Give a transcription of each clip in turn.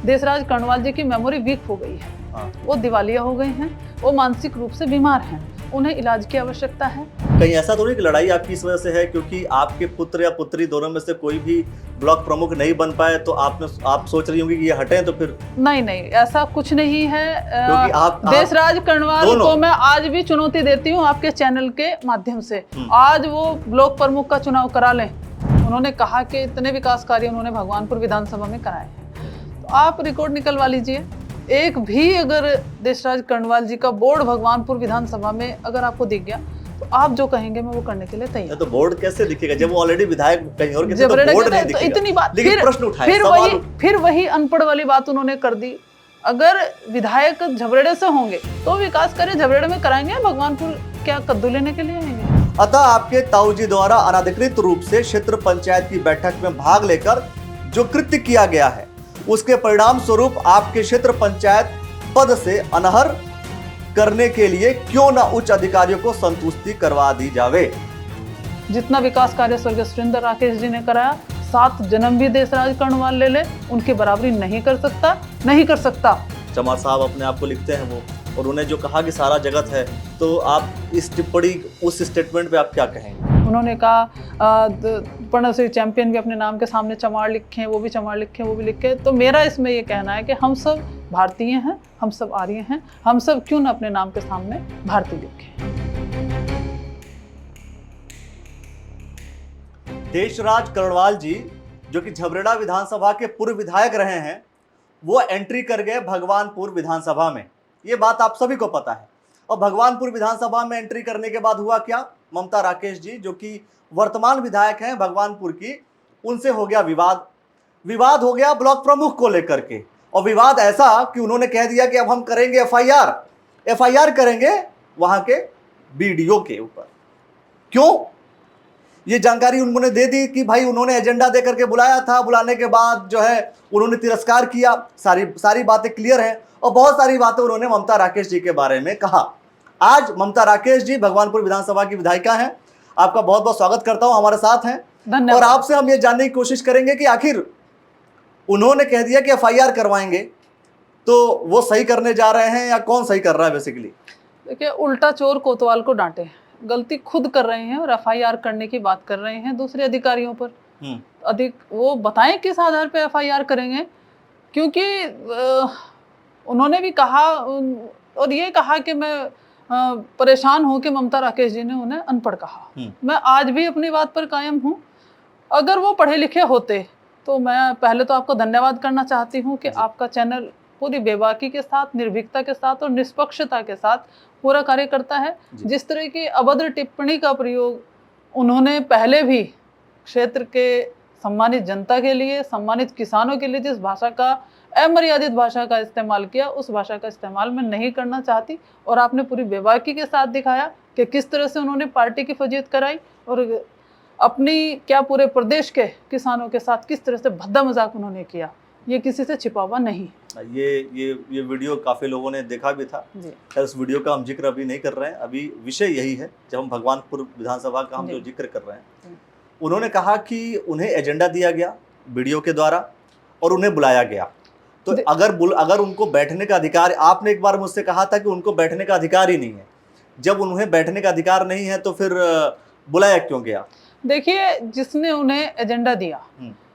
देशराज कर्णवाल जी की memory weak हो गई है। वो दिवालिया हो गए हैं, वो मानसिक रूप से बीमार हैं, उन्हें इलाज की आवश्यकता है। कहीं ऐसा तो नहीं कि लड़ाई आपकी इस वजह से है क्योंकि आपके पुत्र या पुत्री दोनों में से कोई भी ब्लॉक प्रमुख नहीं बन पाए, तो आप सोच रही होंगी कि ये हटें तो फिर? नहीं, ऐसा कुछ नहीं है। क्योंकि आप देशराज कर्णवाल को मैं आज भी चुनौती देती हूँ आपके चैनल के माध्यम से, आज वो ब्लॉक प्रमुख का चुनाव करा लें। उन्होंने कहा कि इतने विकास कार्य उन्होंने भगवानपुर विधानसभा में कराए हैं, तो आप रिकॉर्ड निकलवा लीजिए। एक भी अगर देशराज कर्णवाल जी का बोर्ड भगवानपुर विधानसभा में अगर आपको दिख गया तो आप जो कहेंगे मैं वो करने के लिए तैयार। तो बोर्ड कैसे दिखेगा जब वो ऑलरेडी विधायक कहीं और के, तो बोर्ड नहीं दिखेगा। इतनी बात लेकिन प्रश्न उठाए, फिर वही अनपढ़ वाली बात उन्होंने कर दी। अगर विधायक झबरेड़े से होंगे तो विकास कार्य झबरेड़े में कराएंगे, भगवानपुर क्या कद्दू लेने के लिए आएंगे? अतः आपके ताऊ जी द्वारा अनाधिकृत रूप से क्षेत्र पंचायत की बैठक में भाग लेकर जो कृत्य किया गया है, उसके परिणाम स्वरूप आपके क्षेत्र पंचायत पद से अनहर करने के लिए क्यों न उच्च अधिकारियों को संतुष्टि करवा दी जावे। जितना विकास कार्य स्वर्गीय सुरेंद्र राकेश जी ने कराया, 7 जन्म भी देशराज कर्णवाल ले ले, उनकी बराबरी नहीं कर सकता। चमार साहब अपने आप को लिखते हैं वो, और उन्हें जो कहा कि सारा जगत है, तो आप इस टिप्पणी, उस स्टेटमेंट पे आप क्या कहेंगे? उन्होंने कहा पद्मश्री चैंपियन भी अपने नाम के सामने चमार लिखे हैं, वो भी चमार लिखे, वो भी लिखे। तो मेरा इसमें ये कहना है कि हम सब भारतीय हैं, हम सब आर्य हैं, हम सब क्यों ना अपने नाम के सामने भारतीय लिखें। देशराज कर्णवाल जी जो कि झबरेड़ा विधानसभा के पूर्व विधायक रहे हैं, वो एंट्री कर गए भगवानपुर विधानसभा में। ये बात आप सभी को पता है। और भगवानपुर विधानसभा में एंट्री करने के बाद हुआ क्या? ममता राकेश जी जो कि वर्तमान विधायक हैं भगवानपुर की, उनसे हो गया विवाद हो गया ब्लॉक प्रमुख को लेकर के। और विवाद ऐसा कि उन्होंने कह दिया कि अब हम करेंगे एफआईआर करेंगे वहां के बीडीओ के ऊपर। क्यों? ये जानकारी उन्होंने दे दी कि भाई उन्होंने एजेंडा दे करके बुलाया था, बुलाने के बाद जो है उन्होंने तिरस्कार किया। सारी बातें क्लियर हैं और बहुत सारी बातें उन्होंने ममता राकेश जी के बारे में कहा। आज ममता राकेश जी भगवानपुर विधानसभा की विधायिका हैं। आपका बहुत बहुत स्वागत करता हूं, हमारे साथ हैं। और आपसे हम ये जानने की कोशिश करेंगे कि आखिर उन्होंने कह दिया कि एफआईआर करवाएंगे, तो वो सही करने जा रहे हैं या कौन सही कर रहा है? बेसिकली देखिए, उल्टा चोर कोतवाल को डांटे, गलती खुद कर रहे हैं और एफआईआर करने की बात कर रहे हैं दूसरे अधिकारियों पर। वो बताएं किस आधार पर एफआईआर करेंगे, क्योंकि उन्होंने भी कहा और ये कहा कि मैं परेशान हूं कि ममता राकेश जी ने उन्हें अनपढ़ कहा। मैं आज भी अपनी बात पर कायम हूं। अगर वो पढ़े लिखे होते तो मैं पहले तो आपको धन्यवाद करना चाहती हूं कि आपका चैनल पूरी बेबाकी के साथ, निर्भीकता के साथ और निष्पक्षता के साथ पूरा कार्य करता है। जिस तरह की अभद्र टिप्पणी का प्रयोग उन्होंने पहले भी क्षेत्र के सम्मानित जनता के लिए, सम्मानित किसानों के लिए जिस भाषा का, अमर्यादित भाषा का इस्तेमाल किया, उस भाषा का इस्तेमाल मैं नहीं करना चाहती। और आपने पूरी बेबाकी के साथ दिखाया कि किस तरह से उन्होंने पार्टी की फजीहत कराई और अपनी क्या पूरे प्रदेश के किसानों के साथ किस तरह से भद्दा मजाक उन्होंने किया। ये किसी से छिपा हुआ नहीं। ये वीडियो काफ़ी लोगों ने देखा भी था। उस वीडियो का हम जिक्र अभी नहीं कर रहे हैं। अभी विषय यही है, जब हम भगवानपुर विधानसभा का हम जो जिक्र कर रहे हैं, उन्होंने कहा कि उन्हें एजेंडा दिया गया वीडियो के द्वारा और उन्हें बुलाया गया। तो अगर उनको बैठने का अधिकार, आपने एक बार मुझसे कहा था कि उनको बैठने का अधिकार ही नहीं है। जब उन्हें बैठने का अधिकार नहीं है तो फिर बुलाया क्यों गया? देखिए, जिसने उन्हें एजेंडा दिया,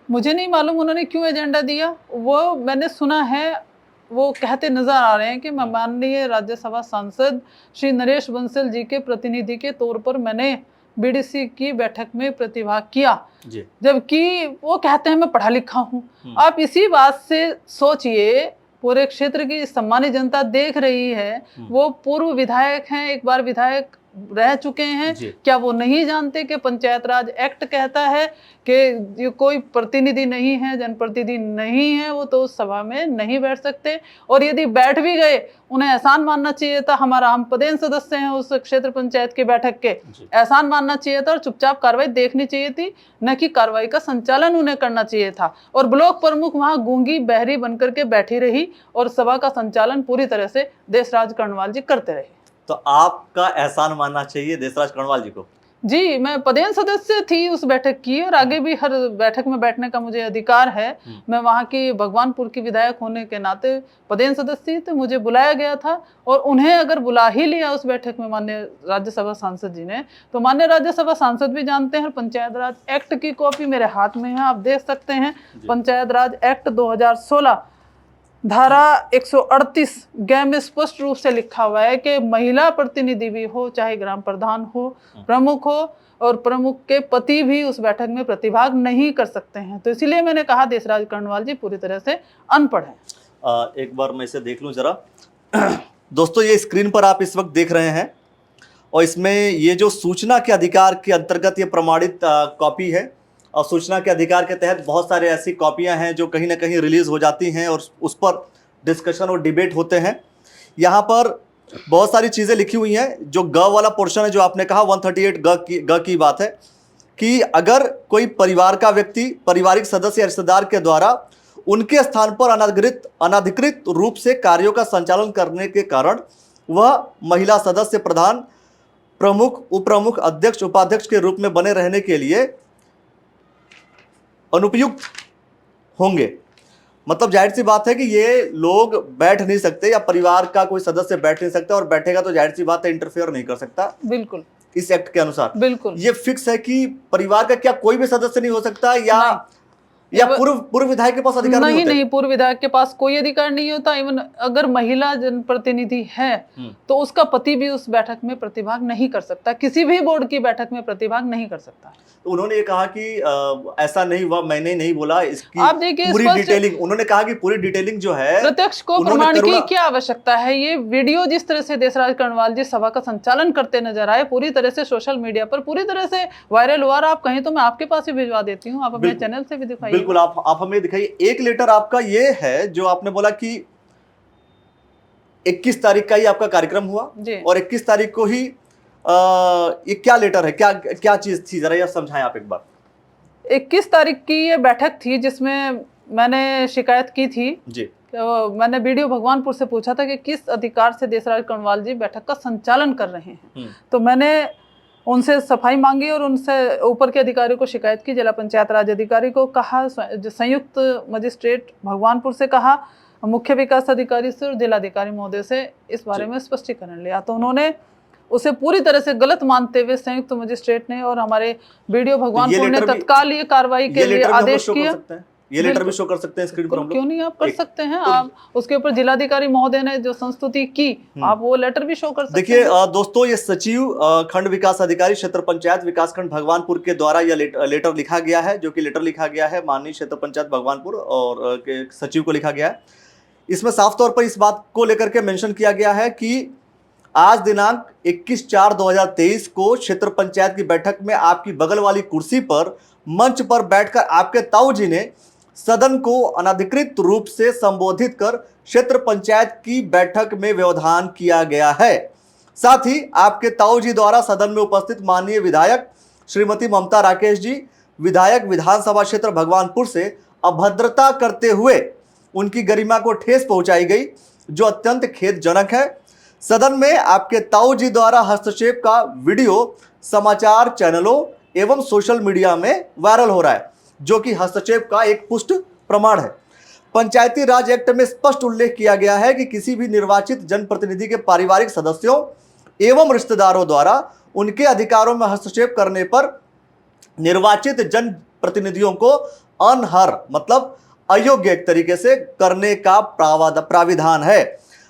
मुझे नहीं मालूम उन्होंने क्यों एजेंडा दिया। वो मैंने सुना है, वो कहते नजर आ रहे हैं कि माननीय राज्यसभा सांसद श्री नरेश बंसल जी के प्रतिनिधि के तौर पर मैंने बीडीसी की बैठक में प्रतिभाग किया, जबकि वो कहते हैं मैं पढ़ा लिखा हूँ। आप इसी बात से सोचिए, पूरे क्षेत्र की सम्मानित जनता देख रही है। वो पूर्व विधायक हैं, एक बार विधायक रह चुके हैं। क्या वो नहीं जानते कि पंचायत राज एक्ट कहता है कि ये कोई प्रतिनिधि नहीं है, जनप्रतिनिधि नहीं है, वो तो उस सभा में नहीं बैठ सकते। और यदि बैठ भी गए, उन्हें एहसान मानना चाहिए था। हम पदेन सदस्य हैं उस क्षेत्र पंचायत की बैठक के, एहसान मानना चाहिए था और चुपचाप कार्रवाई देखनी चाहिए थी, न कि कार्रवाई का संचालन उन्हें करना चाहिए था। और ब्लॉक प्रमुख वहां गूंगी बहरी बनकर के बैठी रही और सभा का संचालन पूरी तरह से देशराज कर्णवाल जी करते रहे। तो आपका एहसान मानना चाहिए देशराज कर्णवाल जी को? जी, मैं पदेन सदस्य थी उस बैठक की और आगे भी हर बैठक में बैठने का मुझे अधिकार है। मैं वहाँ की भगवानपुर की विधायक होने के नाते पदेन सदस्य थी, तो मुझे बुलाया गया था और उन्हें अगर बुला ही लिया उस बैठक में माननीय राज्यसभा सांसद जी ने, तो माननीय राज्यसभा सांसद भी जानते हैं। पंचायत राज एक्ट की कॉपी मेरे हाथ में है, आप देख सकते हैं। पंचायत राज एक्ट 2016 धारा 138 ग में स्पष्ट रूप से लिखा हुआ है कि महिला प्रतिनिधि भी हो, चाहे ग्राम प्रधान हो, प्रमुख हो, और प्रमुख के पति भी उस बैठक में प्रतिभाग नहीं कर सकते हैं। तो इसीलिए मैंने कहा देशराज कर्णवाल जी पूरी तरह से अनपढ़ हैं। एक बार मैं इसे देख लूं जरा। दोस्तों, ये स्क्रीन पर आप इस वक्त देख रहे हैं और इसमें ये जो सूचना के अधिकार के अंतर्गत ये प्रमाणित कॉपी है, और सूचना के अधिकार के तहत बहुत सारे ऐसी कॉपियां हैं जो कहीं ना कहीं रिलीज हो जाती हैं और उस पर डिस्कशन और डिबेट होते हैं। यहाँ पर बहुत सारी चीज़ें लिखी हुई हैं। जो ग वाला पोर्शन है जो आपने कहा 138 ग की बात है कि अगर कोई परिवार का व्यक्ति पारिवारिक सदस्य या रिश्तेदार के द्वारा उनके स्थान पर अनाधिकृत रूप से कार्यों का संचालन करने के कारण वह महिला सदस्य, प्रधान, प्रमुख, उपप्रमुख, अध्यक्ष, उपाध्यक्ष के रूप में बने रहने के लिए अनुपयुक्त होंगे। मतलब जाहिर सी बात है कि ये लोग बैठ नहीं सकते, या परिवार का कोई सदस्य बैठ नहीं सकता, और बैठेगा तो जाहिर सी बात है इंटरफेयर नहीं कर सकता। बिल्कुल, इस एक्ट के अनुसार बिल्कुल ये फिक्स है कि परिवार का क्या कोई भी सदस्य नहीं हो सकता, या पूर्व विधायक के पास अधिकार नहीं होते? नहीं, पूर्व विधायक के पास कोई अधिकार नहीं होता। इवन अगर महिला जनप्रतिनिधि है तो उसका पति भी उस बैठक में प्रतिभाग नहीं कर सकता, किसी भी बोर्ड की बैठक में प्रतिभाग नहीं कर सकता। तो उन्होंने ये कहा कि ऐसा नहीं हुआ, मैंने नहीं बोला, इसकी आप देखिए पूरी डिटेलिंग, उन्होंने कहा कि पूरी डिटेलिंग जो है, प्रत्यक्ष को प्रमाण की क्या आवश्यकता है। ये वीडियो जिस तरह से देशराज कर्णवाल जी सभा का संचालन करते नजर आए, पूरी तरह से सोशल मीडिया पर पूरी तरह से वायरल हुआ। आप कहें तो मैं आपके पास ही भिजवा देती हूँ, आप अपने चैनल से भी दिखाइए। बिल्कुल, आप हमें दिखाइए। एक लेटर आपका ये है जो आपने बोला कि 21 तारीख का ही आपका कार्यक्रम हुआ और 21 तारीख को ही ये क्या लेटर है, क्या चीज थी, जरा यह समझाएं आप एक बार। 21 तारीख की ये बैठक थी जिसमें मैंने शिकायत की थी जी। मैंने वीडियो भगवानपुर से पूछा था कि किस अधिकार से देशराज कर्णवाल जी बैठक का संचालन कर रहे हैं। तो मैंने उनसे सफाई मांगी और उनसे ऊपर के अधिकारियों को शिकायत की, जिला पंचायत राज अधिकारी को कहा, संयुक्त मजिस्ट्रेट भगवानपुर से कहा, मुख्य विकास अधिकारी से और जिलाधिकारी महोदय से इस बारे में स्पष्टीकरण लिया। तो उन्होंने उसे पूरी तरह से गलत मानते हुए संयुक्त मजिस्ट्रेट ने और हमारे वीडियो भगवानपुर ने तत्काल ये कार्रवाई के लिए आदेश किया। ये लेटर भी शो कर सकते हैं स्क्रीन पर हम लोग? क्यों नहीं, आप कर सकते हैं। आप उसके ऊपर जिलाधिकारी महोदय ने जो संस्तुति की, आप वो लेटर भी शो कर सकते हैं। देखिए दोस्तों, ये सचिव खंड विकास अधिकारी क्षेत्र पंचायत विकासखंड भगवानपुर के द्वारा यह लेटर लिखा गया है, जो कि लेटर लिखा गया है माननीय क्षेत्र पंचायत भगवानपुर और सचिव को लिखा गया है। इसमें साफ तौर पर इस बात को लेकर के मेंशन किया गया है कि आज दिनांक 21/4/2023 को क्षेत्र पंचायत की बैठक में आपकी बगल वाली कुर्सी पर मंच पर बैठकर आपके ताऊ जी ने सदन को अनधिकृत रूप से संबोधित कर क्षेत्र पंचायत की बैठक में व्यवधान किया गया है। साथ ही आपके ताऊ जी द्वारा सदन में उपस्थित माननीय विधायक श्रीमती ममता राकेश जी, विधायक विधानसभा क्षेत्र भगवानपुर से अभद्रता करते हुए उनकी गरिमा को ठेस पहुंचाई गई, जो अत्यंत खेदजनक है। सदन में आपके ताऊ जी द्वारा हस्तक्षेप का वीडियो समाचार चैनलों एवं सोशल मीडिया में वायरल हो रहा है, जो कि हस्तक्षेप का एक पुष्ट प्रमाण है। पंचायती राज एक्ट में स्पष्ट उल्लेख किया गया है कि किसी भी निर्वाचित जनप्रतिनिधि के पारिवारिक सदस्यों एवं रिश्तेदारों द्वारा उनके अधिकारों में हस्तक्षेप करने पर निर्वाचित जनप्रतिनिधियों को अनर्ह मतलब अयोग्य एक तरीके से करने का प्राविधान है।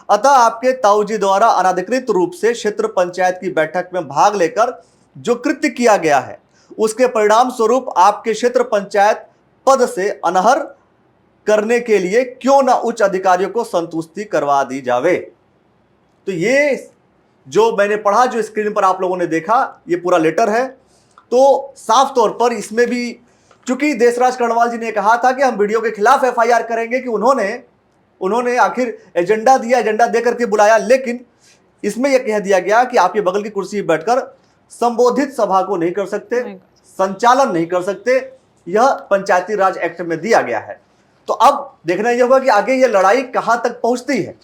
अतः आपके ताऊ जी द्वारा अनाधिकृत रूप से क्षेत्र पंचायत की बैठक में भाग लेकर जो कृत्य किया गया है, उसके परिणाम स्वरूप आपके क्षेत्र पंचायत पद से अनर्ह करने के लिए क्यों ना उच्च अधिकारियों को संतुष्टि करवा दी जावे। तो ये जो मैंने पढ़ा, जो स्क्रीन पर आप लोगों ने देखा, ये पूरा लेटर है। तो साफ तौर पर इसमें भी चूंकि देशराज कर्णवाल जी ने कहा था कि हम वीडियो के खिलाफ एफआईआर करेंगे, कि उन्होंने आखिर एजेंडा दिया, एजेंडा दे करके बुलाया, लेकिन इसमें यह कह दिया गया कि आप ये बगल की कुर्सी बैठकर संबोधित सभा को नहीं कर सकते, संचालन नहीं कर सकते। यह पंचायती राज एक्ट में दिया गया है। तो अब देखना यह होगा कि आगे यह लड़ाई कहां तक पहुंचती है।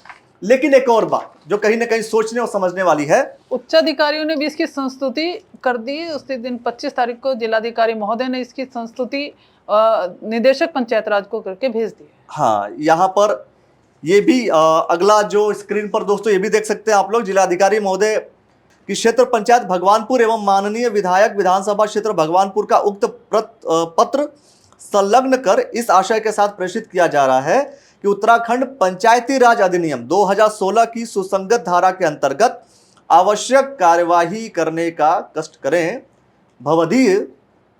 लेकिन एक और बात जो कहीं ना कहीं सोचने और समझने वाली है, उच्चाधिकारियों ने भी इसकी संस्तुति कर दी। उसी दिन 25 तारीख को जिलाधिकारी महोदय ने इसकी संस्तुति निदेशक पंचायत राज को करके भेज दी। हाँ, यहाँ पर ये भी अगला जो स्क्रीन पर दोस्तों ये भी देख सकते हैं आप लोग, जिलाधिकारी महोदय की क्षेत्र पंचायत भगवानपुर एवं माननीय विधायक विधानसभा क्षेत्र भगवानपुर का उक्त पत्र संलग्न कर इस आशय के साथ प्रेषित किया जा रहा है कि उत्तराखंड पंचायती राज अधिनियम 2016 की सुसंगत धारा के अंतर्गत आवश्यक कार्यवाही करने का कष्ट करें। भवदीय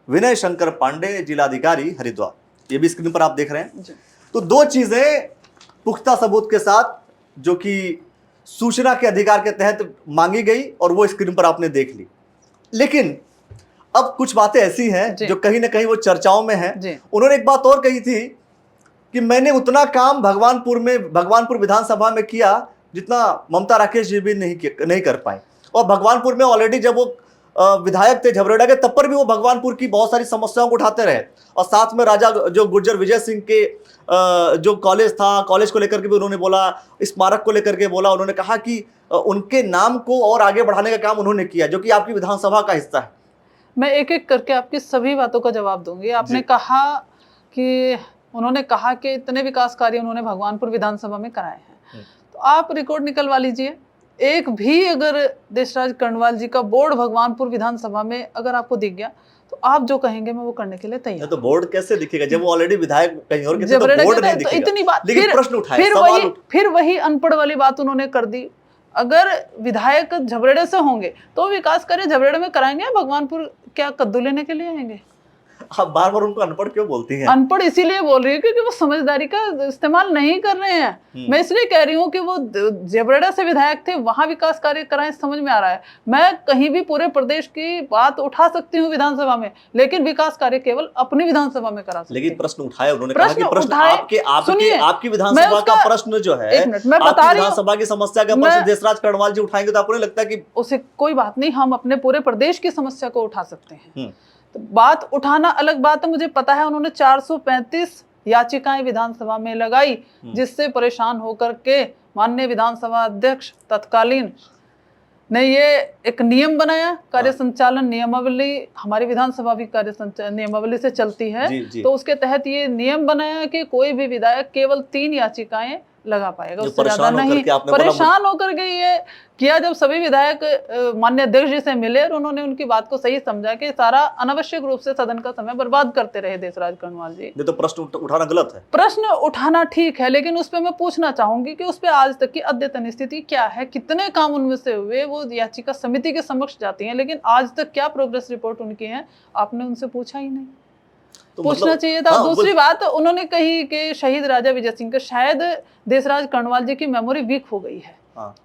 विनय शंकर पांडे, जिलाधिकारी हरिद्वार। ये भी स्क्रीन पर आप देख रहे हैं। तो दो चीजें पुख्ता सबूत के साथ जो कि सूचना के अधिकार के तहत मांगी गई और वो स्क्रीन पर आपने देख ली। लेकिन अब कुछ बातें ऐसी हैं जो कहीं ना कहीं वो चर्चाओं में हैं। उन्होंने एक बात और कही थी कि मैंने उतना काम भगवानपुर विधानसभा में किया जितना ममता राकेश जी भी नहीं कर पाए। और भगवानपुर में ऑलरेडी जब वो विधायक थे झबरेड़ा के, तब पर भी वो भगवानपुर की बहुत सारी समस्याओं को उठाते रहे। और साथ में राजा जो गुर्जर विजय सिंह के जो कॉलेज था, कॉलेज को लेकर के भी उन्होंने बोला, स्मारक को लेकर के बोला। उन्होंने कहा कि उनके नाम को और आगे बढ़ाने का काम उन्होंने किया, जो कि आपकी विधानसभा का हिस्सा है। मैं एक एक करके आपकी सभी बातों का जवाब दूंगी। आपने कहा कि उन्होंने कहा कि इतने विकास कार्य उन्होंने भगवानपुर विधानसभा में कराए हैं, तो आप रिकॉर्ड निकलवा लीजिए। एक भी अगर देशराज कर्णवाल जी का बोर्ड भगवानपुर विधानसभा में अगर आपको दिख गया तो आप जो कहेंगे मैं वो करने के लिए तैयार। तो बोर्ड कैसे दिखेगा जब वो ऑलरेडी विधायक कहीं और के, तो बोर्ड नहीं दिखेगा। इतनी बात, लेकिन प्रश्न उठाए, फिर वही अनपढ़ वाली बात उन्होंने कर दी। अगर विधायक झबरेड़े से होंगे तो विकास कार्य झबरेड़े में कराएंगे, भगवानपुर क्या कद्दू लेने के लिए आएंगे? आप बार बार उनको अनपढ़ क्यों बोलती हैं? अनपढ़ इसीलिए बोल रही हूँ क्योंकि वो समझदारी का इस्तेमाल नहीं कर रहे हैं। मैं इसलिए कह रही हूँ कि वो झबरेड़ा से विधायक थे, वहां विकास कार्य कराएं, समझ में आ रहा है। मैं कहीं भी पूरे प्रदेश की बात उठा सकती हूँ विधानसभा में, लेकिन विकास कार्य केवल अपनी विधानसभा में करा सकती हूँ। लेकिन प्रश्न उठाए उन्होंने, कहा कि प्रश्न आपकी विधानसभा का प्रश्न जो है, मैं बता रही हूँ, विधानसभा की समस्या का प्रश्न देशराज कर्णवाल जी उठाएंगे तो आपको नहीं लगता कि उसे कोई बात नहीं, हम अपने पूरे प्रदेश की समस्या को उठा सकते हैं। तो बात उठाना अलग बात है। मुझे पता है उन्होंने 435 याचिकाएं विधानसभा में लगाई, जिससे परेशान होकर के माननीय विधानसभा अध्यक्ष तत्कालीन ने ये एक नियम बनाया, कार्य संचालन नियमावली। हमारी विधानसभा भी कार्य नियमावली से चलती है। तो उसके तहत ये नियम बनाया कि कोई भी विधायक केवल 3 याचिकाएं लगा पाएगा, उससे ज्यादा नहीं। परेशान होकर के ये किया। जब सभी विधायक माननीय अध्यक्ष जी से मिले और उन्होंने उनकी बात को सही समझा कि सारा अनावश्यक रूप से सदन का समय बर्बाद करते रहे देशराज कर्णवाल जी। तो प्रश्न उठाना गलत है। प्रश्न उठाना ठीक है, लेकिन उस पर मैं पूछना चाहूंगी कि उस पर आज तक की अद्यतन स्थिति क्या है, कितने काम उनमें से हुए। वो याचिका समिति के समक्ष जाती है, लेकिन आज तक क्या प्रोग्रेस रिपोर्ट उनकी है, आपने उनसे पूछा ही नहीं। तो पूछना चाहिए था। दूसरी बात उन्होंने कही कि शहीद राजा विजय सिंह का शायद देशराज कर्णवाल जी की मेमोरी वीक हो गई है,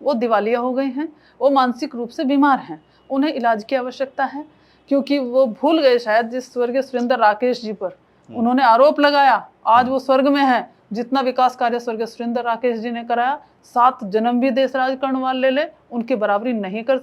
वो दिवालिया हो गए हैं, वो मानसिक रूप से बीमार हैं, उन्हें इलाज की आवश्यकता है, क्योंकि वो भूल गए शायद जिस स्वर्गीय सुरेंद्र राकेश जी पर उन्होंने आरोप लगाया। आज वो स्वर्ग में है। जितना विकास कार्य स्वर्गीय सुरेंद्र राकेश जी ने कराया, 7 जन्म भी देशराज कर्णवाल ले उनकी बराबरी नहीं कर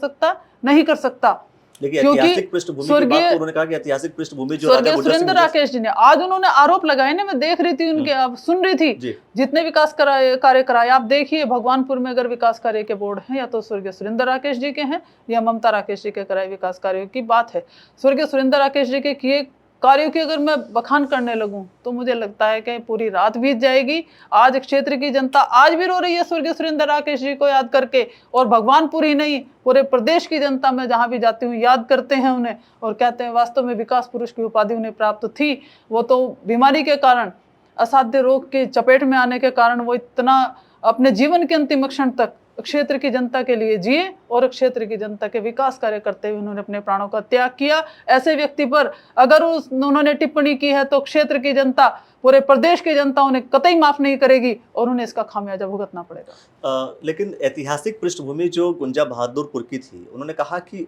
सकता। ऐतिहासिक पृष्ठभूमि की बात तो उन्होंने कहा कि ऐतिहासिक पृष्ठभूमि जो राजा सुरेंद्र राकेश जी ने आज उन्होंने आरोप लगाए ना, मैं देख रही थी उनके, अब सुन रही थी जितने विकास कार्य कराए। आप देखिए भगवानपुर में अगर विकास कार्य के बोर्ड हैं, या तो स्वर्गीय सुरेंद्र राकेश जी के हैं या ममता राकेश जी के कराए विकास कार्यों की बात है। स्वर्गीय सुरेंद्र राकेश जी के किए कार्यों की अगर मैं बखान करने लगूं तो मुझे लगता है कि पूरी रात बीत जाएगी। आज क्षेत्र की जनता आज भी रो रही है स्वर्गीय सुरेंद्र राकेश जी को याद करके, और भगवानपुर ही नहीं पूरे प्रदेश की जनता, मैं जहां भी जाती हूँ याद करते हैं उन्हें और कहते हैं वास्तव में विकास पुरुष की उपाधि उन्हें प्राप्त थी। वो तो बीमारी के कारण, असाध्य रोग के चपेट में आने के कारण वो इतना अपने जीवन के अंतिम क्षण तक क्षेत्र की जनता के लिए जिए और क्षेत्र की जनता के विकास कार्य करते हुए उन्होंने अपने प्राणों का त्याग किया। ऐसे व्यक्ति पर अगर उन्होंने टिप्पणी की है तो क्षेत्र की जनता, पूरे प्रदेश की जनता उन्हें कतई माफ नहीं करेगी और उन्हें इसका खामियाजा भुगतना पड़ेगा। लेकिन ऐतिहासिक पृष्ठभूमि जो गुंजा बहादुरपुर की थी, उन्होंने कहा कि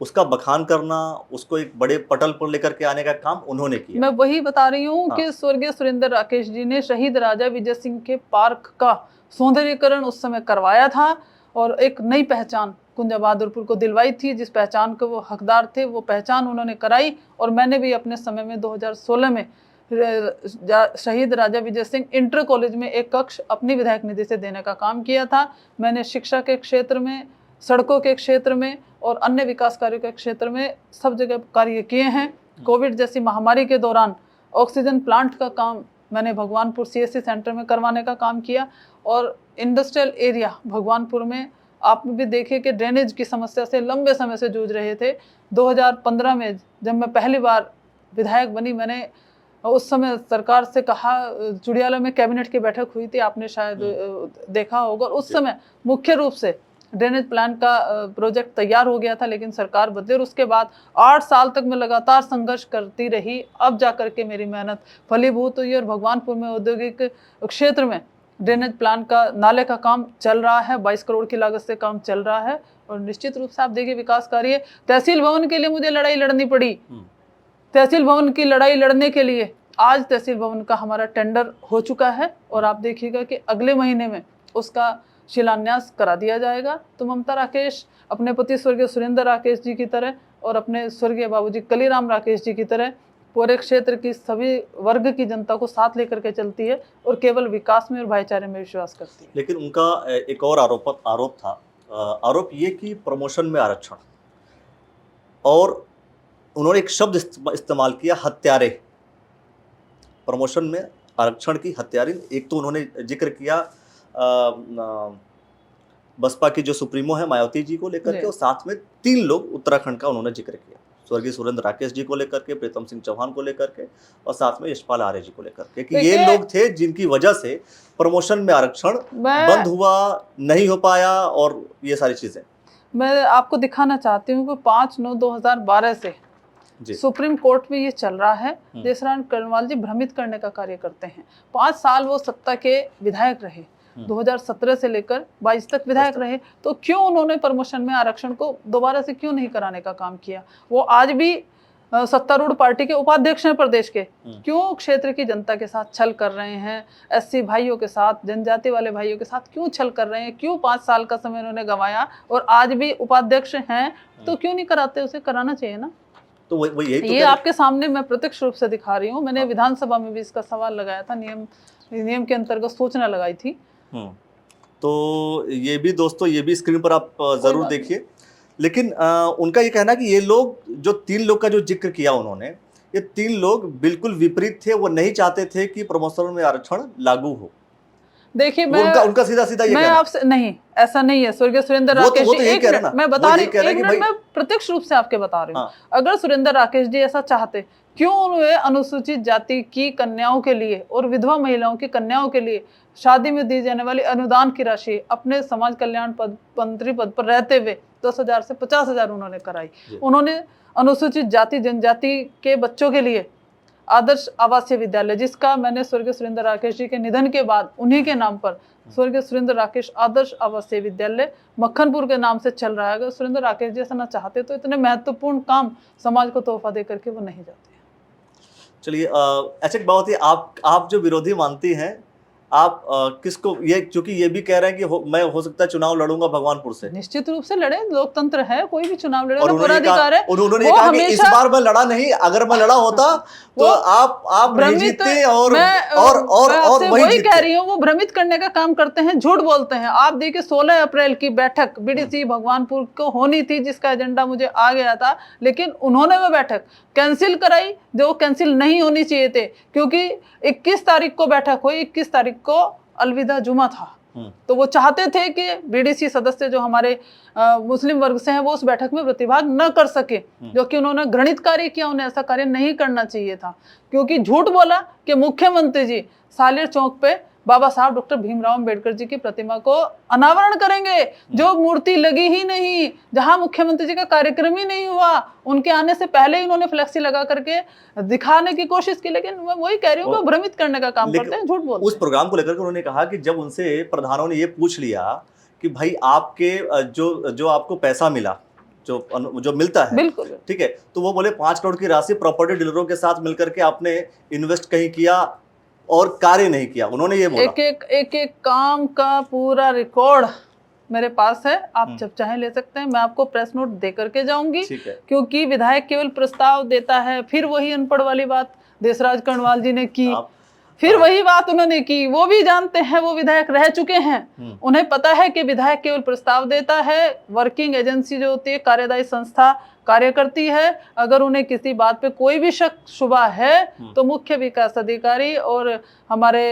उसका बखान करना, उसको एक बड़े पटल पर लेकर के आने का काम उन्होंने किया। मैं वही बता रही हूँ कि स्वर्गीय सुरेंद्र राकेश जी ने शहीद राजा विजय सिंह के पार्क का सौंदर्यीकरण उस समय करवाया था और एक नई पहचान गुंजा बहादुरपुर को दिलवाई थी। जिस पहचान के वो हकदार थे वो पहचान उन्होंने कराई। और मैंने भी अपने समय में 2016 में शहीद राजा विजय सिंह इंटर कॉलेज में एक कक्ष अपनी विधायक निधि से देने का काम किया था। मैंने शिक्षा के क्षेत्र में, सड़कों के क्षेत्र में और अन्य विकास कार्यों के क्षेत्र में सब जगह कार्य किए हैं। कोविड जैसी महामारी के दौरान ऑक्सीजन प्लांट का काम मैंने भगवानपुर CSC सेंटर में करवाने का काम किया। और इंडस्ट्रियल एरिया भगवानपुर में आप भी देखिए कि ड्रेनेज की समस्या से लंबे समय से जूझ रहे थे। 2015 में जब मैं पहली बार विधायक बनी, मैंने उस समय सरकार से कहा, चुड़ियाला में कैबिनेट की बैठक हुई थी, आपने शायद देखा होगा। उस समय मुख्य रूप से ड्रेनेज प्लान का प्रोजेक्ट तैयार हो गया था, लेकिन सरकार बदली और उसके बाद 8 साल तक मैं लगातार संघर्ष करती रही। अब जाकर के मेरी मेहनत फलीभूत हुई और भगवानपुर में औद्योगिक क्षेत्र में ड्रेनेज प्लान का, नाले का काम चल रहा है। 22 करोड़ की लागत से काम चल रहा है। और निश्चित रूप से आप देखिए विकास कार्य, तहसील भवन के लिए मुझे लड़ाई लड़नी पड़ी। तहसील भवन की लड़ाई लड़ने के लिए आज तहसील भवन का हमारा टेंडर हो चुका है और आप देखिएगा कि अगले महीने में उसका शिलान्यास करा दिया जाएगा। तो ममता राकेश अपने पति स्वर्गीय सुरेंद्र राकेश जी की तरह और अपने स्वर्गीय बाबूजी कलीराम राकेश जी की तरह पूरे क्षेत्र की सभी वर्ग की जनता को साथ लेकर के चलती है और केवल विकास में और भाईचारे में विश्वास करती है। लेकिन उनका एक और आरोप था, आरोप ये कि प्रमोशन में आरक्षण, और उन्होंने एक शब्द इस्तेमाल किया, हत्यारे। प्रमोशन में आरक्षण की हत्यारे। एक तो उन्होंने जिक्र किया बसपा की जो सुप्रीमो है मायावती जी को लेकर के, और साथ में 3 लोग उत्तराखंड का उन्होंने जिक्र किया, स्वर्गीय सुरेंद्र राकेश जी को लेकर के, प्रीतम सिंह चौहान को लेकर के, और साथ में यशपाल आर्य जी को लेकर के, कि ये लोग थे जिनकी वजह से प्रमोशन में आरक्षण बंद हुआ, नहीं हो पाया, और ये सारी चीजें मैं आपको दिखाना चाहती हूँ कि 5/9/2012 से सुप्रीम कोर्ट में ये चल रहा है। देसरान कर्णवाल जी भ्रमित करने का कार्य करते हैं। 5 साल वो सत्ता के विधायक रहे, 2017 से लेकर 22 तक विधायक रहे, तो क्यों उन्होंने प्रमोशन में आरक्षण को दोबारा से क्यों नहीं कराने का काम किया? वो आज भी सत्तारूढ़ पार्टी के उपाध्यक्ष हैं प्रदेश के, क्यों क्षेत्र की जनता के साथ छल कर रहे हैं? SC भाइयों के साथ, जनजाति वाले भाइयों के साथ क्यों छल कर रहे हैं? क्यों 5 साल का समय उन्होंने गंवाया और आज भी उपाध्यक्ष हैं, तो क्यों नहीं कराते? उसे कराना चाहिए ना। तो वो यही तो ये आपके सामने मैं प्रत्यक्ष रूप से दिखा रही हूँ। मैंने विधानसभा में भी इसका सवाल लगाया था, नियम के अंतर्गत सूचना लगाई थी। तो ये भी दोस्तों, ये भी स्क्रीन पर आप जरूर देखिए। लेकिन उनका ये कहना कि ये लोग, जो 3 लोग का जो जिक्र किया उन्होंने, ये 3 लोग बिल्कुल विपरीत थे। वो नहीं चाहते थे कि प्रमोशन में आरक्षण लागू हो। देखिए उनका सीधा ये मैं आपसे, नहीं ऐसा नहीं है। स्वर्गीय सुरेंद्र राकेश जी, मैं बता रही हूँ, मैं प्रत्यक्ष रूप से आपके बता रही हूँ। अगर सुरेंद्र राकेश जी ऐसा चाहते, क्यों उन्होंने अनुसूचित जाति की कन्याओं के लिए और विधवा महिलाओं की कन्याओं के लिए शादी में दी जाने वाली अनुदान की राशि अपने समाज कल्याण मंत्री पद पर रहते हुए 10,000 से 50,000 उन्होंने कराई। उन्होंने अनुसूचित जाति जनजाति के बच्चों के लिए आदर्श आवासीय विद्यालय, जिसका मैंने स्वर्गीय सुरेंद्र राकेश जी के निधन के बाद उन्हीं के नाम पर स्वर्गीय सुरेंद्र राकेश आदर्श आवासीय विद्यालय मक्खनपुर के नाम से चल रहा है। अगर सुरेंद्र राकेश जी ऐसा ना चाहते तो इतने महत्वपूर्ण काम समाज को तोहफा दे करके वो नहीं जाते। चलिए ऐसे बात है, आप जो विरोधी मानती हैं, आप किसको, ये क्योंकि ये भी कह रहे हैं कि मैं हो सकता है चुनाव लड़ूंगा भगवानपुर से। निश्चित रूप से लड़े, लोकतंत्र है, कोई भी चुनाव लड़े, पूरा अधिकार है। उन्होंने कहा कि इस बार मैं लड़ा नहीं, अगर मैं लड़ा होता तो आप नहीं जीतते और वही जीतते। कह रही हूँ, वो भ्रमित करने का काम करते हैं, झूठ बोलते हैं। आप देखिए 16 अप्रैल की बैठक BDC भगवानपुर को होनी थी, जिसका एजेंडा मुझे आ गया था, लेकिन उन्होंने वो बैठक कैंसिल कराई, जो कैंसिल नहीं होनी चाहिए थे, क्योंकि 21 तारीख को बैठक हुई, 21 तारीख को अलविदा जुमा था। तो वो चाहते थे कि BDC सदस्य जो हमारे मुस्लिम वर्ग से हैं वो उस बैठक में प्रतिभाग न कर सके, जो कि उन्होंने घृणित कार्य किया। उन्हें ऐसा कार्य नहीं करना चाहिए था, क्योंकि झूठ बोला कि मुख्यमंत्री जी सालेर चौक पे बाबा साहब डॉक्टर भीमराव अंबेडकर जी की प्रतिमा को अनावरण करेंगे, जो मूर्ति लगी ही नहीं, जहां मुख्यमंत्री जी का कार्यक्रम ही नहीं हुआ। उनके आने से पहले ही उन्होंने फ्लेक्सी लगा करके दिखाने की कोशिश की। लेकिन मैं वही कह रही हूँ, भ्रमित करने का काम करते हैं, झूठ बोलते हैं। उस प्रोग्राम को लेकर के उन्होंने कहा कि जब उनसे प्रधानों ने ये पूछ लिया कि भाई आपके जो आपको पैसा मिला, जो मिलता है, बिल्कुल ठीक है, तो वो बोले 5 करोड़ की राशि प्रॉपर्टी डीलरों के साथ मिलकर के आपने इन्वेस्ट कहीं किया और कार्य नहीं किया। उन्होंने ये बोला। एक काम का पूरा रिकॉर्ड मेरे पास है, आप जब चाहे ले सकते हैं। मैं आपको प्रेस नोट दे करके जाऊंगी, क्योंकि विधायक केवल प्रस्ताव देता है, फिर वही अनपढ़ वाली बात देशराज कर्णवाल जी ने की। आप फिर वही बात उन्होंने की, वो भी जानते हैं, वो विधायक रह चुके हैं, उन्हें पता है कि विधायक केवल प्रस्ताव देता है, वर्किंग एजेंसी जो होती है, कार्यदायी संस्था कार्य करती है। अगर उन्हें किसी बात पे कोई भी शक शुबा है तो मुख्य विकास अधिकारी और हमारे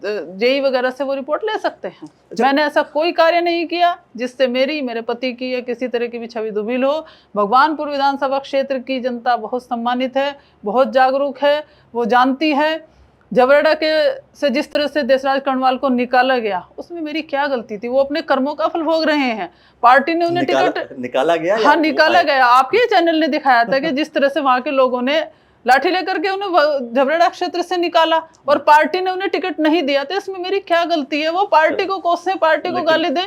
जेई वगैरह से वो रिपोर्ट ले सकते हैं। मैंने ऐसा कोई कार्य नहीं किया जिससे मेरी, मेरे पति की या किसी तरह की भी छवि दुर्बल हो। भगवानपुर विधानसभा क्षेत्र की जनता बहुत सम्मानित है, बहुत जागरूक है, वो जानती है जबरेड़ा के से जिस तरह से देशराज कर्णवाल को निकाला गया उसमें मेरी क्या गलती थी। वो अपने कर्मों का फल भोग रहे हैं। पार्टी ने उन्हें टिकट निकाला गया, हाँ निकाला गया। आपके चैनल ने दिखाया था कि जिस तरह से वहां के लोगों ने लाठी लेकर के उन्हें झबरेड़ा क्षेत्र से निकाला और पार्टी ने उन्हें टिकट नहीं दिया। तो इसमें मेरी क्या गलती है? वो पार्टी को कोसे, पार्टी को गाली दे,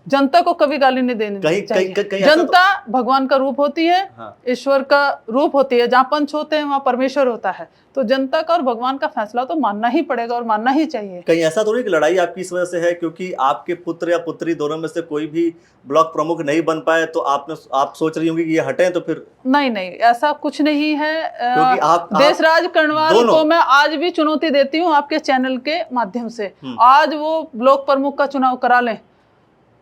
जनता को कभी गाली नहीं देनी चाहिए। जनता भगवान का रूप होती है, ईश्वर का रूप होती है। जहाँ पंच होते हैं वहाँ परमेश्वर होता है। तो जनता का और भगवान का फैसला तो मानना ही पड़ेगा और मानना ही चाहिए। कहीं ऐसा तो नहीं कि लड़ाई आपकी इस वजह से है क्योंकि आपके पुत्र या पुत्री दोनों में से कोई भी ब्लॉक प्रमुख नहीं बन पाए, तो आप सोच रही होंगी कि ये हटें तो फिर? नहीं, ऐसा कुछ नहीं है। क्योंकि आप देशराज कर्णवाल को मैं आज भी चुनौती देती हूँ आपके चैनल के माध्यम से। आज वो ब्लॉक प्रमुख का चुनाव करा लें।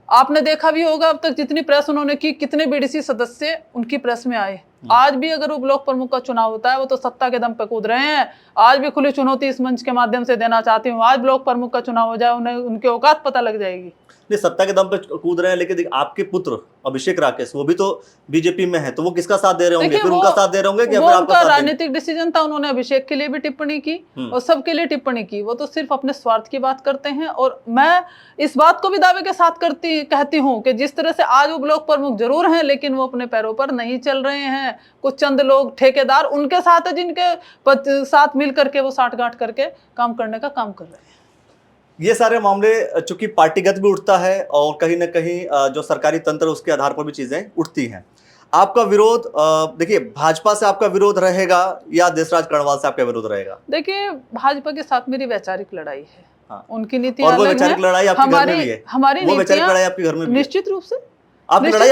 आपने देखा भी होगा अब तक जितनी प्रेस उन्होंने की, कितने बीडीसी सदस्य उनकी प्रेस में आए। आज भी अगर वो ब्लॉक प्रमुख का चुनाव होता है, वो तो सत्ता के दम पे कूद रहे हैं। आज भी खुली चुनौती इस मंच के माध्यम से देना चाहती हूँ, आज ब्लॉक प्रमुख का चुनाव हो जाए, उन्हें उनकी औकात पता लग जाएगी। नहीं, सत्ता के दम पे कूद रहे हैं, लेकिन आपके पुत्र अभिषेक राकेश वो भी तो बीजेपी में है, तो वो किसका साथ दे रहे होंगे? फिर उनका साथ दे रहे होंगे कि वो उनका राजनीतिक डिसीजन था। उन्होंने अभिषेक के लिए भी टिप्पणी की और सबके लिए टिप्पणी की। वो तो सिर्फ अपने स्वार्थ की बात करते हैं। और मैं इस बात को भी दावे के साथ कहती हूँ कि जिस तरह से आज वो ब्लॉक प्रमुख जरूर हैं, लेकिन वो अपने पैरों पर नहीं चल रहे हैं। कुछ चंद लोग ठेकेदार उनके साथ है, जिनके साथ मिल करके वो साठगांठ करके काम करने का काम कर रहे हैं। ये सारे मामले चूंकि पार्टीगत भी उठता है और कहीं ना कहीं जो सरकारी तंत्र उसके आधार पर भी चीजें उठती हैं। आपका विरोध, देखिए, भाजपा से आपका विरोध रहेगा या देशराज कर्णवाल से आपका विरोध रहेगा? देखिए, भाजपा के साथ मेरी वैचारिक लड़ाई है। हाँ। उनकी नीतियां और वो वैचारिक लड़ाई आपके घर में भी है? हमारी वैचारिक लड़ाई आपके घर में भी है? निश्चित रूप से। आपकी लड़ाई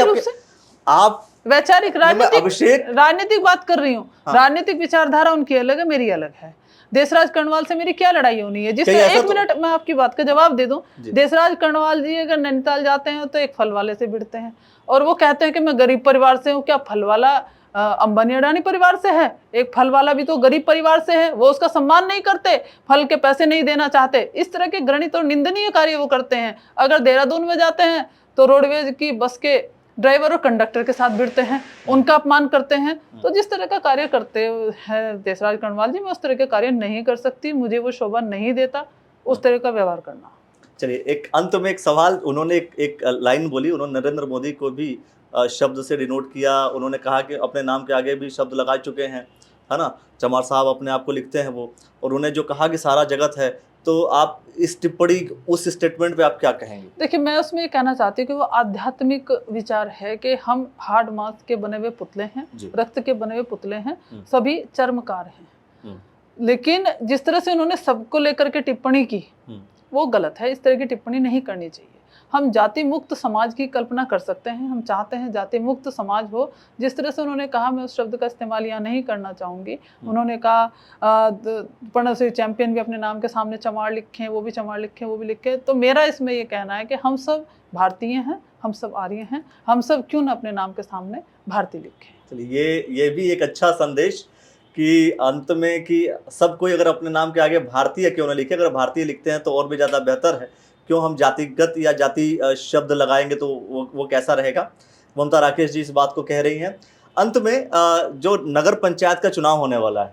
आप वैचारिक राजनीतिक बात कर रही हूँ। राजनीतिक विचारधारा उनकी अलग है, मेरी अलग है। देशराज कर्णवाल से मेरी क्या लड़ाई होनी है? जिससे एक मिनट मैं आपकी बात का जवाब दे दूं। देशराज कर्णवाल जी अगर नैनीताल जाते हैं तो एक फल वाले से भिड़ते हैं और वो कहते हैं कि मैं गरीब परिवार से हूँ। क्या फल वाला अंबानी अडानी परिवार से है? एक फल वाला भी तो गरीब परिवार से है। वो उसका सम्मान नहीं करते, फल के पैसे नहीं देना चाहते। इस तरह के घृणित और निंदनीय कार्य वो करते हैं। अगर देहरादून में जाते हैं तो रोडवेज की बस के ड्राइवर और कंडक्टर के साथ भिड़ते हैं, उनका अपमान करते हैं। तो जिस तरह का कार्य करते हैं देशराज कर्णवाल जी, मैं उस तरह के कार्य नहीं कर सकती। मुझे वो शोभा नहीं देता उस तरह का व्यवहार करना। चलिए, एक अंत में एक सवाल। उन्होंने एक लाइन बोली, उन्होंने नरेंद्र मोदी को भी शब्द से डिनोट किया। उन्होंने कहा कि अपने नाम के आगे भी शब्द लगा चुके हैं, है ना? चमार साहब अपने आप को लिखते हैं वो, और उन्हें जो कहा कि सारा जगत है। तो आप इस टिप्पणी, उस स्टेटमेंट पे आप क्या कहेंगे? देखिए, मैं उसमें ये कहना चाहती हूँ कि वो आध्यात्मिक विचार है कि हम हार्ड मांस के बने हुए पुतले हैं, रक्त के बने हुए पुतले हैं, सभी चर्मकार हैं। लेकिन जिस तरह से उन्होंने सबको लेकर के टिप्पणी की वो गलत है। इस तरह की टिप्पणी नहीं करनी चाहिए। हम जाति मुक्त समाज की कल्पना कर सकते हैं, हम चाहते हैं जाति मुक्त समाज हो। जिस तरह से उन्होंने कहा, मैं उस शब्द का इस्तेमाल यहाँ नहीं करना चाहूँगी। उन्होंने कहा पद्मश्री चैंपियन भी अपने नाम के सामने चमार लिखें, वो भी चमार लिखें, वो भी लिखें। तो मेरा इसमें ये कहना है कि हम सब भारतीय हैं, हम सब आर्य हैं, हम सब क्यों न अपने नाम के सामने भारतीय लिखें। चलिए, ये भी एक अच्छा संदेश कि अंत में कि सब कोई अगर अपने नाम के आगे भारतीय क्यों न लिखे। अगर भारतीय लिखते हैं तो और भी ज़्यादा बेहतर है। क्यों हम जातिगत या जाति शब्द लगाएंगे तो वो कैसा रहेगा? ममता राकेश जी इस बात को कह रही हैं। अंत में जो नगर पंचायत का चुनाव होने वाला है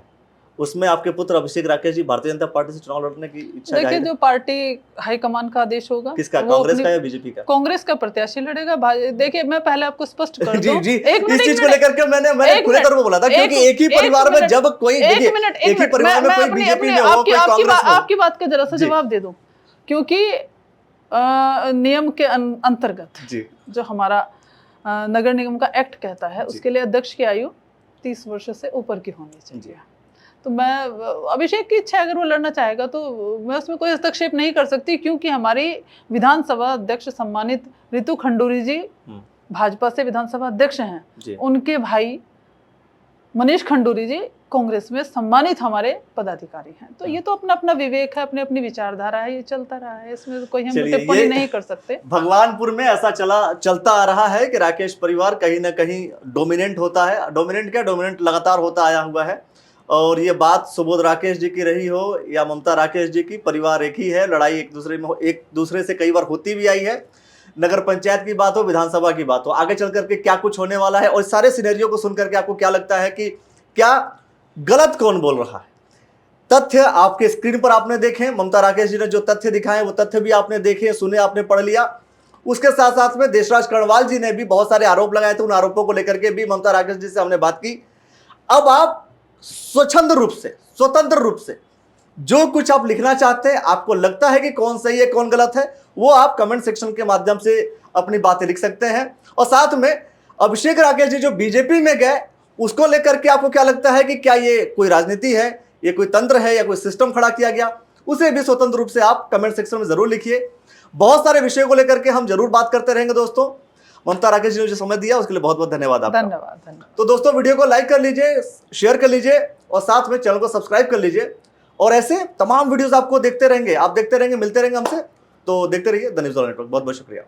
उसमें आपके पुत्र अभिषेक राकेश जी भारतीय जनता पार्टी से चुनाव लड़ने की इच्छा है? देखिए, जो पार्टी हाईकमान का आदेश होगा। किसका? कांग्रेस का या बीजेपी का? कांग्रेस का प्रत्याशी लड़ेगा। देखिए, मैं पहले आपको स्पष्ट कर दूं। जी, इस चीज को लेकर के मैंने खुले तौर पर बोला था, क्योंकि एक ही परिवार में जब कोई, एक ही परिवार में कोई बीजेपी में हो, कोई कांग्रेस में हो। आपकी बात का जरा सा जवाब दे दूं, क्योंकि नियम के अंतर्गत जो हमारा नगर निगम का एक्ट कहता है, उसके लिए अध्यक्ष की आयु 30 वर्ष से ऊपर की होनी चाहिए। तो मैं, अभिषेक की इच्छा अगर वो लड़ना चाहेगा तो मैं उसमें कोई हस्तक्षेप नहीं कर सकती, क्योंकि हमारी विधानसभा अध्यक्ष सम्मानित रितु खंडूरी जी भाजपा से विधानसभा अध्यक्ष हैं। उनके भाई मनीष खंडूरी जी कांग्रेस में सम्मानित हमारे पदाधिकारी हैं। तो ये तो अपना अपना विवेक है, अपनी अपनी विचारधारा है, ये चलता रहा है, इसमें कोई हम टिप्पणी नहीं कर सकते। भगवानपुर में ऐसा चलता आ रहा है कि राकेश परिवार कहीं ना कहीं डोमिनेंट होता है। डोमिनेंट लगातार होता आया हुआ है। और ये बात सुबोध राकेश जी की रही हो या ममता राकेश जी की, परिवार एक ही है। लड़ाई एक दूसरे से कई बार होती भी आई है। नगर पंचायत की बात हो, विधानसभा की बात हो, आगे चल करके क्या कुछ होने वाला है और सारे सिनेरियो को सुनकर के आपको क्या लगता है कि क्या गलत कौन बोल रहा है? तथ्य आपके स्क्रीन पर आपने देखे, ममता राकेश जी ने जो तथ्य दिखाए वो तथ्य भी आपने देखे, सुने, आपने पढ़ लिया। उसके साथ साथ में देशराज कर्णवाल जी ने भी बहुत सारे आरोप लगाए थे। उन आरोपों को लेकर के भी ममता राकेश जी से हमने बात की। अब आप स्वतंत्र रूप से जो कुछ आप लिखना चाहते हैं, आपको लगता है कि कौन सही है कौन गलत है, वो आप कमेंट सेक्शन के माध्यम से अपनी बातें लिख सकते हैं। और साथ में अभिषेक राकेश जी जो बीजेपी में गए, उसको लेकर के आपको क्या लगता है कि क्या ये कोई राजनीति है, ये कोई तंत्र है या कोई सिस्टम खड़ा किया गया, उसे भी स्वतंत्र रूप से आप कमेंट सेक्शन में जरूर लिखिए। बहुत सारे विषयों को लेकर के हम जरूर बात करते रहेंगे दोस्तों। ममता राकेश जी ने जो समय दिया उसके लिए बहुत बहुत धन्यवाद आपका। धन्यवाद। तो दोस्तों वीडियो को लाइक कर लीजिए, शेयर कर लीजिए और साथ में चैनल को सब्सक्राइब कर लीजिए। और ऐसे तमाम वीडियोस आपको देखते रहेंगे, मिलते रहेंगे हमसे। तो देखते रहिए द न्यूज़ ऑल नेटवर्क। बहुत बहुत शुक्रिया।